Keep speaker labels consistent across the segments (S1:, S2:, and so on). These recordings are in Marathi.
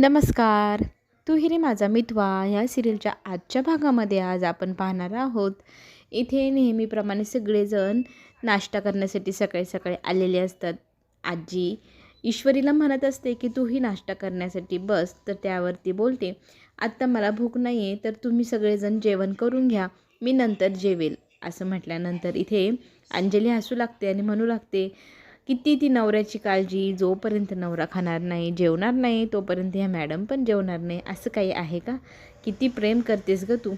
S1: नमस्कार. तू ही रे माझा मितवा ह्या सिरियलच्या आजच्या भागामध्ये आज आपण पाहणार आहोत. इथे नेहमीप्रमाणे सगळेजण नाश्ता करण्यासाठी सकाळी सकाळी आलेले असतात. आजी ईश्वरीला म्हणत असते की तूही नाश्ता करण्यासाठी बस, तर त्यावरती बोलते, आत्ता मला भूक नाही आहे, तर तुम्ही सगळेजण जेवण करून घ्या, मी नंतर जेवेल. असं म्हटल्यानंतर इथे अंजली हसू लागते आणि म्हणू लागते, किती ती नवऱ्याची काळजी, जोपर्यंत नवरा खाणार नाही, जेवणार नाही, तोपर्यंत ह्या मॅडम पण जेवणार नाही. असं काही आहे का? किती प्रेम करतेस गं तू.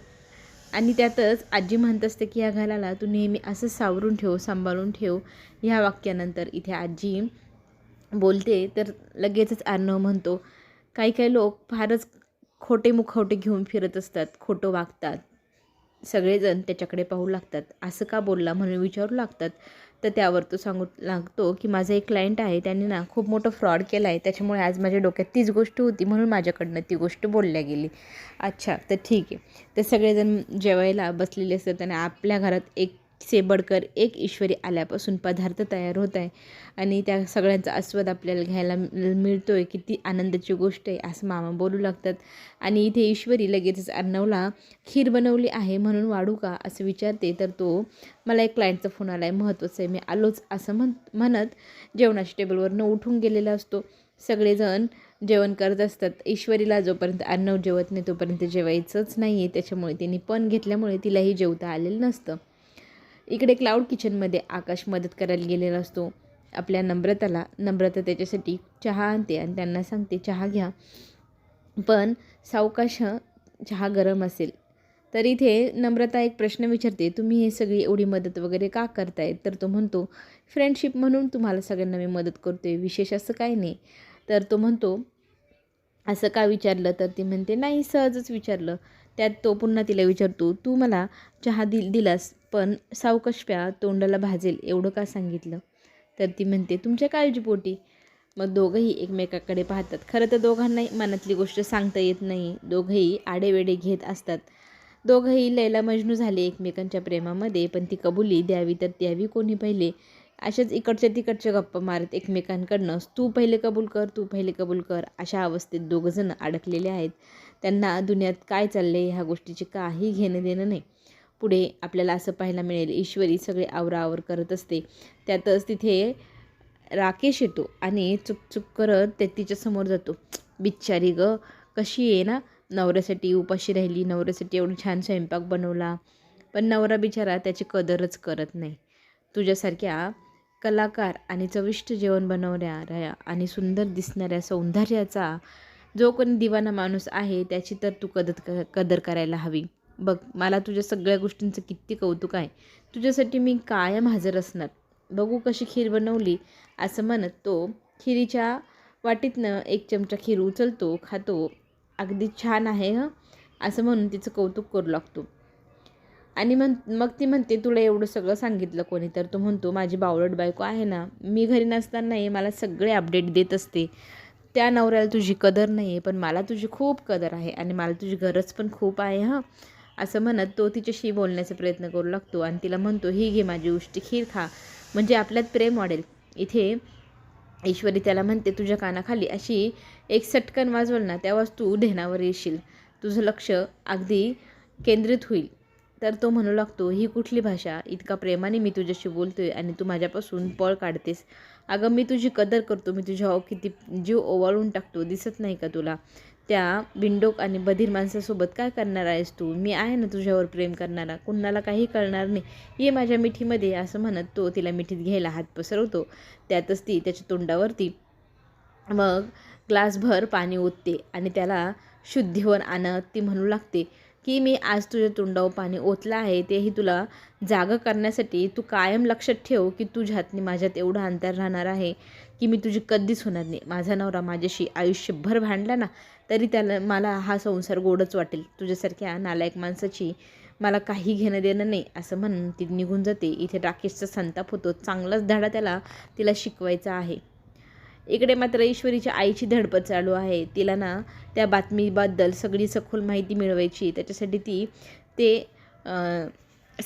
S1: आणि त्यातच आजी म्हणत असते की ह्या घराला तू नेहमी असं सावरून ठेव, सांभाळून ठेव. ह्या वाक्यानंतर इथे आजी बोलते तर लगेचच अर्णव म्हणतो, काही काही लोक फारच खोटे मुखवटे घेऊन फिरत असतात, खोटं वागतात. सगळेजण त्याच्याकडे पाहू लागतात. असं का बोलला म्हणून विचारू लागतात. तर त्यावर तो सांगू लागतो की माझा एक क्लायंट आहे, त्यांनी ना खूप मोठं फ्रॉड केला आहे, त्याच्यामुळे आज माझ्या डोक्यात तीच गोष्ट होती, म्हणून माझ्याकडनं ती गोष्ट बोलल्या गेली. अच्छा, तर ठीक आहे. तर सगळेजण जेवायला बसलेले असतात आणि आपल्या घरात एक सेबडकर एक ईश्वरी आल्यापासून पदार्थ तयार होत आहे आणि त्या सगळ्यांचा आस्वाद आपल्याला घ्यायला मिळतो आहे. किती आनंदाची गोष्ट आहे असं मामा बोलू लागतात. आणि इथे ईश्वरी लगेचच अर्णवला खीर बनवली आहे म्हणून वाढू का असं विचारते. तर तो, मला एक क्लायंटचा फोन आला आहे, महत्त्वाचं आहे, मी आलोच असं म्हणत जेवणाच्या टेबलवरनं उठून गेलेला असतो. सगळेजण जेवण करत असतात. ईश्वरीला जोपर्यंत अर्णव जेवत नाही तोपर्यंत जेवायचंच नाही आहे, त्याच्यामुळे तिने पण घेतल्यामुळे तिलाही जेवता आलेलं नसतं. इकडे क्लाउड किचनमध्ये आकाश मदत करायला गेलेला असतो आपल्या नम्रताला. नम्रता त्याच्यासाठी चहा आणते आणि त्यांना सांगते चहा घ्या, पण सावकाश चहा गरम असेल. तर इथे नम्रता एक प्रश्न विचारते, तुम्ही हे सगळी एवढी मदत वगैरे का करताय? तर तो म्हणतो, फ्रेंडशिप म्हणून तुम्हाला सगळ्यांना मी मदत करतो आहे, विशेष असं काही नाही. तर तो म्हणतो, असं का विचारलं? तर ती म्हणते, नाही, सहजच विचारलं. त्यात तो पुन्हा तिला विचारतो, तू मला चहा दिलास, पण सावकाश प्या, तोंडाला भाजेल एवढं का सांगितलं? तर ती म्हणते, तुमच्या काळजीपोटी. मग दोघंही एकमेकाकडे पाहतात. खरं तर दोघांनाही मनातली गोष्ट सांगता येत नाही. दोघंही आडेवेडे घेत असतात. दोघंही लैला मजनू झाले एकमेकांच्या प्रेमामध्ये, पण ती कबुली द्यावी तर द्यावी कोणी पहिले. अशाच इकडच्या तिकडच्या गप्पा मारत एकमेकांकडनं तू पहिले कबूल कर, तू पहिले कबूल कर, अशा अवस्थेत दोघंजणं अडकलेले आहेत. त्यांना दुनियात काय चाललं आहे ह्या गोष्टीचे काही घेणं देणं नाही. पुढे आपल्याला असं पाहायला मिळेल, ईश्वरी सगळे आवराआवर करत असते. त्यातच तिथे राकेश येतो आणि चुकचुक करत ते तिच्यासमोर जातो. बिच्चारी गं, कशी आहे ना, नवऱ्यासाठी उपाशी राहिली, नवऱ्यासाठी एवढं छान स्वयंपाक बनवला, पण नवरा बिचारा त्याची कदरच करत नाही. तुझ्यासारख्या कलाकार आणि चविष्ट जेवण बनवणाऱ्या आणि सुंदर दिसणाऱ्या सौंदर्याचा जो कोणी दिवाना माणूस आहे, त्याची तर तू कदर करायला हवी. बघ, मला तुझ्या सगळ्या गोष्टींचं किती कौतुक आहे. तुझ्यासाठी मी कायम हजर असणार. बघू कशी खीर बनवली. असं म्हणत तो खिरीच्या वाटीतनं एक चमचा खीर उचलतो, खातो. अगदी छान आहे हं, असं म्हणून तिचं कौतुक करू लागतो. आणि मग ती म्हणते, तुला एवढं सगळं सांगितलं कोणी? तर तो म्हणतो, माझी बावळट बायको आहे ना, मी घरी नसतानाही मला सगळे अपडेट देत असते. त्या नवऱ्याला तुझी कदर नाही आहे, पण मला तुझी खूप कदर आहे आणि मला तुझी गरज पण खूप आहे हं. असं म्हणत तो तिच्याशी बोलण्याचा प्रयत्न करू लागतो आणि तिला म्हणतो, ही घे माझी उष्टी खीर खा, म्हणजे आपल्यात प्रेम वाढेल. इथे ईश्वरी त्याला म्हणते, तुझ्या कानाखाली अशी एक सटकन वाजवल ना, तेव्हाच तू ध्यानावर येशील, तुझं लक्ष अगदी केंद्रित होईल. तर तो म्हणू लागतो, ही कुठली भाषा? इतका प्रेमाने मी तुझ्याशी बोलतोय आणि तू माझ्यापासून पळ काढतेस. अगं, मी तुझी कदर करतो, मी तुझ्या किती जीव ओवाळून टाकतो, दिसत नाही का तुला? त्या बिंडोक आणि बधीर माणसासोबत काय करणार आहेस तू? मी आहे ना तुझ्यावर प्रेम करणारा, कुणाला काही कळणार नाही, ये माझ्या मिठीमध्ये. असं म्हणत तो तिला मिठीत घ्यायला हात पसरवतो. त्यातच ती त्याच्या तोंडावरती मग ग्लासभर पाणी ओतते आणि त्याला शुद्धीवर आणत ती म्हणू लागते की मी आज तुझ्या तोंडावर पाणी ओतलं आहे, तेही तुला जागं करण्यासाठी. तू कायम लक्षात ठेव की तुझ्यात आणि माझ्यात एवढं अंतर राहणार आहे की मी तुझी कधीच होणार नाही. माझा नवरा माझ्याशी आयुष्यभर भांडला ना, तरी मला हा संसार गोडच वाटेल. तुझ्यासारख्या नालायक माणसाची मला काही घेणं देणं नाही. असं म्हणून ती निघून जाते. इथे राकेशचा संताप होतो. चांगलाच धडा तिला शिकवायचा आहे. इकडे मात्र ईश्वरीच्या आईची धडपड चालू आहे. तिला ना त्या बातमीबद्दल सगळी सखोल माहिती मिळवायची. त्याच्यासाठी ती ते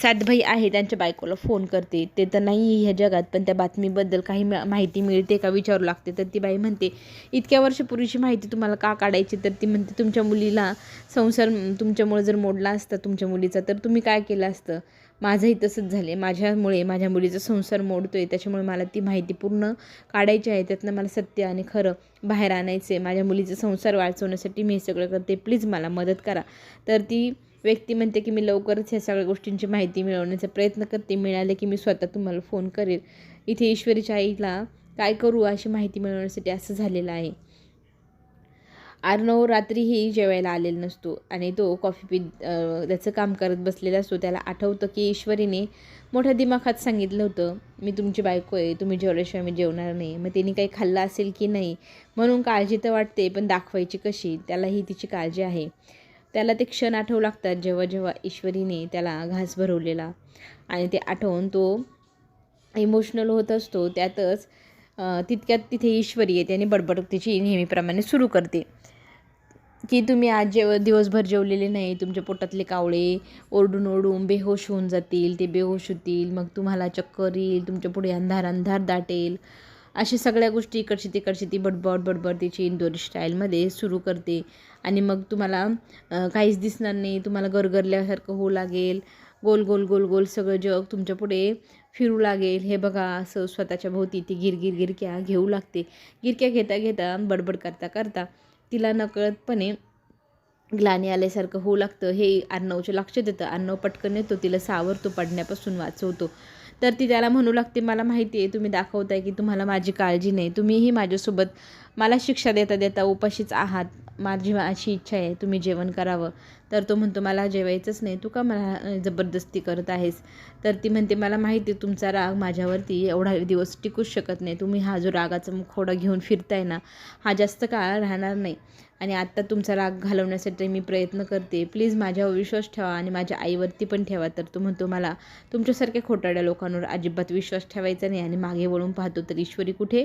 S1: सातभाई आहे त्यांच्या बायकोला फोन करते. ते तर नाही ह्या जगात, पण त्या बातमीबद्दल काही माहिती मिळते का विचारू लागते. तर ती बाई म्हणते, इतक्या वर्षापूर्वीची माहिती तुम्हाला का काढायची. तर ती म्हणते, तुमच्या मुलीला संसार तुमच्यामुळे जर मोडला असता तुमच्या मुलीचा, तर तुम्ही काय केलं असतं. माझंही तसंच झाले, माझ्यामुळे माझ्या मुलीचा संसार मोडतोय, त्याच्यामुळे मला ती माहिती पूर्ण काढायची आहे. त्यातनं मला सत्य आणि खरं बाहेर आणायचं आहे. माझ्या मुलीचा संसार वाचवण्यासाठी मी हे सगळं करते, प्लीज मला मदत करा. तर ती व्यक्ती म्हणते की मी लवकरच ह्या सगळ्या गोष्टींची माहिती मिळवण्याचा प्रयत्न करते, मिळाले की मी स्वतः तुम्हाला फोन करेल. इथे ईश्वरीच्या आईला काय करू अशी माहिती मिळवण्यासाठी असं झालेलं आहे. अर्णव रात्रीही जेवायला आलेला नसतो आणि तो कॉफी पीत त्याचं काम करत बसलेला असतो. त्याला आठवतं की ईश्वरीने मोठ्या दिमाखात सांगितलं होतं, मी तुमची बायको आहे, तुम्ही जेवल्याशिवाय मी जेवणार नाही. मग तिने काही खाल्लं असेल की नाही म्हणून काळजी तर वाटते, पण दाखवायची कशी, त्यालाही तिची काळजी आहे. त्याला ते क्षण आठवू लागतात जेव्हा जेव्हा ईश्वरीने त्याला घास भरवलेला, आणि ते आठवून तो इमोशनल होत असतो. त्यातच तितक्यात तिथे ईश्वरी आहे, त्याने बडबड तिची नेहमीप्रमाणे सुरू करते की तुम्ही आज दिवसभर जेवलेले नाही, तुमच्या पोटातले कावळे ओरडून ओरडून बेहोश होऊन जातील, ते बेहोश होतील, मग तुम्हाला चक्कर येईल, तुमच्या पुढे अंधार अंधार दाटेल. अशा सगळ्या गोष्टी इकडची तिकडची ती बडबड तिची इंदोरी स्टाईलमध्ये सुरू करते. आणि मग तुम्हाला काहीच दिसणार नाही, तुम्हाला गरगरल्यासारखं होऊ लागेल, गोल गोल गोल गोल सगळं जग तुमच्या पुढे फिरू लागेल. हे बघा, असं स्वतःच्या भोवती ती गिरक्या घेऊ लागते. गिरक्या घेता घेता बडबड करता करता तिला नकळतपणे ग्लानी आल्यासारखं होऊ लागतं. हे अर्णवच्या लक्षात येतं. अर्णव पटकन येतो, तिला सावरतो, पडण्यापासून वाचवतो. तर ती त्याला म्हणू लागते, मला माहिती आहे तुम्ही दाखवताय की तुम्हाला माझी काळजी नाही, तुम्हीही माझ्यासोबत मला शिक्षा देता देता उपाशीच आहात. माझी अशी इच्छा आहे तुम्ही जेवण करावं. तर तो म्हणतो, मला जेवायचंच नाही, तू का मला जबरदस्ती करत आहेस. तर ती म्हणते, मला माहिती आहे तुमचा राग माझ्यावरती एवढा दिवस टिकूच शकत नाही, तुम्ही हा जो रागाचा मुखवटा घेऊन फिरताय ना, हा जास्त काळ राहणार नाही, आणि आत्ता तुमचा राग घालवण्यासाठी मी प्रयत्न करते, प्लीज माझ्यावर विश्वास ठेवा आणि माझ्या आईवरती पण ठेवा. तर तो म्हणतो, मला तुमच्यासारख्या खोटारड्या लोकांवर अजिबात विश्वास ठेवायचा नाही. आणि मागे वळून पाहतो तर ईश्वरी कुठे,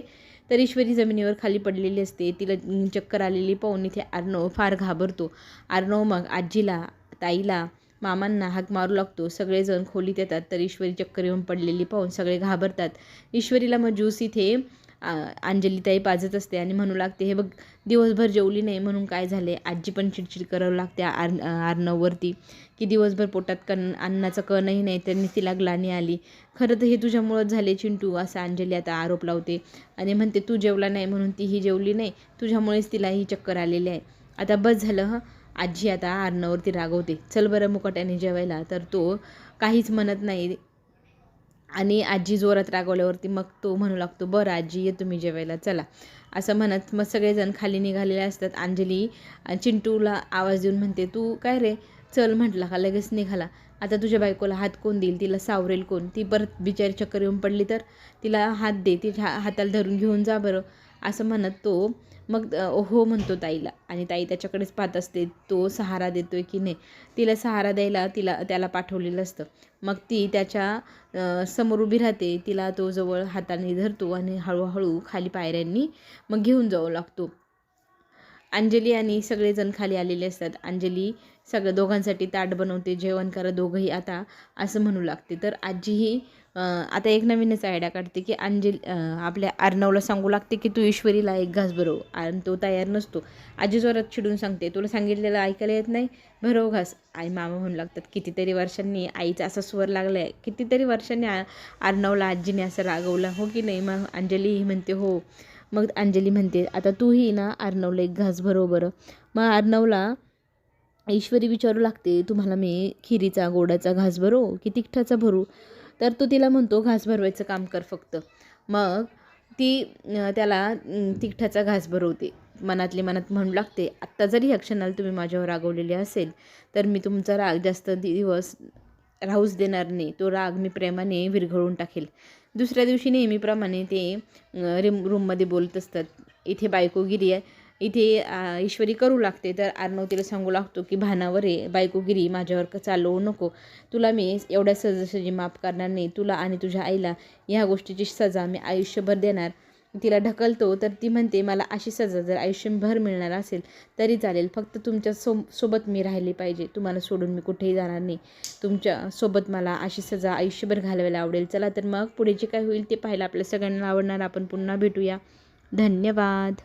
S1: तर ईश्वरी जमिनीवर खाली पडलेली असते. तिला चक्कर आलेली पाहून इथे अर्णव फार घाबरतो. अर्णव मग आजीला, ताईला, मामांना हाक मारू लागतो. सगळेजण खोलीत येतात. तर ईश्वरी चक्कर येऊन पडलेली पाहून सगळे घाबरतात. ईश्वरीला मग ज्यूस इथे अंजलीताई पाजत असते आणि म्हणू लागते, हे बघ, दिवसभर जेवली नाही म्हणून काय झाले. आजी पण चिडचिड करावं लागते अर्णववरती की दिवसभर पोटात अन्नाचा कणही नाही, त्यांनी तिला ग्लानी आली. खरं तर हे तुझ्यामुळंच झाले चिंटू, असं अंजली आता आरोप लावते आणि म्हणते, तू जेवला नाही म्हणून तीही जेवली नाही, तुझ्यामुळेच तिला ही चक्कर आलेली आहे. आता बस झालं हं. आजी आता अर्णववरती रागवते, चल बरं मुकाट्याने जेवायला. तर तो काहीच म्हणत नाही आणि आजी जोरात रागवल्यावरती मग तो म्हणू लागतो, बरं आजी, ये तुम्ही जेवायला, चला, असं म्हणत मग सगळेजण खाली निघालेले असतात. अंजली चिंटूला आवाज देऊन म्हणते, तू काय रे, चल म्हटला का लगेच निघाला. आता तुझ्या बायकोला हात कोण देईल, तिला सावरेल कोण, ती परत बिचारी चक्कर येऊन पडली तर तिला हात दे, तिच्या हाताला धरून घेऊन जा बरं, असं म्हणत तो मग हो म्हणतो ताईला. आणि ताई त्याच्याकडेच पाहत असते, तो सहारा देतोय की नाही. तिला सहारा द्यायला त्याला पाठवलेलं असतं. मग ती त्याच्या समोर उभी राहते. तिला तो जवळ हाताने धरतो आणि हळूहळू खाली पायऱ्यांनी मग घेऊन जाऊ लागतो. अंजली आणि सगळेजण खाली आलेले असतात. अंजली सगळं दोघांसाठी ताट बनवते, जेवण करा दोघंही आता, असं म्हणू लागते. तर आजीही आता एक नवीनच आयडिया काढते की आपल्या अर्णवला सांगू लागते की तू ईश्वरीला एक घास भरव, आणि तो तयार नसतो. आजी जोरात चिडून सांगते, तुला सांगितलेलं ऐकायला येत नाही, भरव घास. आणि मामा म्हणू लागतात, कितीतरी वर्षांनी आईचा असा स्वर लागला आहे, कितीतरी वर्षांनी अर्णवला आजीने असं रागवलं, हो की नाही. मग अंजली ही म्हणते, हो. मग अंजली म्हणते, आता तूही ना अर्णवला एक घास भरव बरं. मग अर्णवला ईश्वरी विचारू लागते, तुम्हाला मी खिरीचा गोडाचा घास भरू की तिखटाचा भरू. तर तो तिला म्हणतो, घास भरवायचं काम कर फक्त. मग ती त्याला तिखटाचा घास भरवते. मनातली मनात म्हणू लागते, आत्ता जरी ह्या क्षणाला तुम्ही माझ्यावर रागवलेले असेल तर मी तुमचा राग जास्त दिवस राहूच देणार नाही, तो राग मी प्रेमाने विरघळून टाकेल. दुसऱ्या दिवशी नेहमीप्रमाणे ते रूममध्ये बोलत असतात. इथे बायकोगिरी आहे, इथे ईश्वरी करू लागते. तर अर्णव तिला सांगू लागतो की भानावर आहे, बायकोगिरी माझ्यावर चालवू नको, तुला मी एवढ्या सहजासहजी माफ करणार नाही, तुला आणि तुझ्या आईला ह्या गोष्टीची सजा मी आयुष्यभर देणार. तिला ढकलतो तर ती म्हणते मला अशी सजा जर आयुष्यभर मिळणार असेल तरी चालेल, फक्त तुमच्या सोबत मी राहिली पाहिजे, तुम्हाला सोडून मी कुठेही जाणार नाही, तुमच्या सोबत मला अशी सजा आयुष्यभर घालवायला आवडेल. चला तर मग पुढे जे काय होईल ते पाहायला आपल्या सगळ्यांना आवडणार. आपण पुन्हा भेटूया. धन्यवाद.